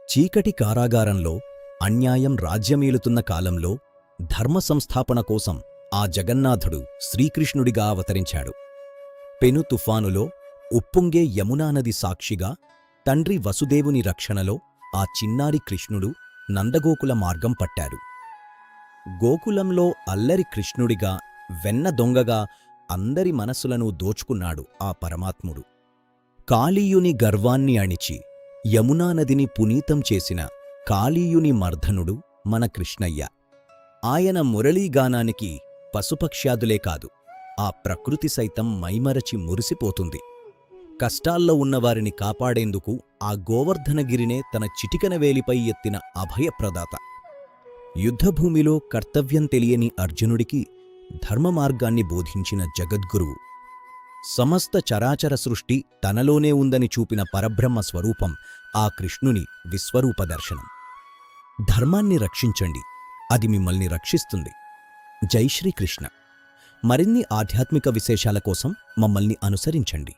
చీకటి కారాగారంలో అన్యాయం రాజ్యమేలుతున్న కాలంలో ధర్మ సంస్థాపన కోసం ఆ జగన్నాథుడు శ్రీకృష్ణుడిగా అవతరించాడు. పెను తుఫానులో ఉప్పొంగే యమునానది సాక్షిగా తండ్రి వసుదేవుని రక్షణలో ఆ చిన్నారి కృష్ణుడు నందగోకుల మార్గం పట్టారు. గోకులంలో అల్లరి కృష్ణుడిగా వెన్న దొంగగా అందరి మనసులను దోచుకున్నాడు ఆ పరమాత్ముడు. కాళీయుని గర్వాన్ని అణిచి యమునానదిని పునీతం చేసిన కాళీయుని మర్ధనుడు మన కృష్ణయ్య. ఆయన మురళీగానానికి పశుపక్ష్యాదులే కాదు, ఆ ప్రకృతి సైతం మైమరచి మురిసిపోతుంది. కష్టాల్లో ఉన్నవారిని కాపాడేందుకు ఆ గోవర్ధనగిరినే తన చిటికన వేలిపై ఎత్తిన అభయప్రదాత. యుద్ధభూమిలో కర్తవ్యం తెలియని అర్జునుడికి ధర్మమార్గాన్ని బోధించిన జగద్గురువు. సమస్త చరాచర సృష్టి తనలోనే ఉందని చూపిన పరబ్రహ్మ స్వరూపం ఆ కృష్ణుని విశ్వరూప దర్శనం. ధర్మాన్ని రక్షించండి, అది మిమ్మల్ని రక్షిస్తుంది. జై శ్రీకృష్ణ. మరిన్ని ఆధ్యాత్మిక విశేషాల కోసం మమ్మల్ని అనుసరించండి.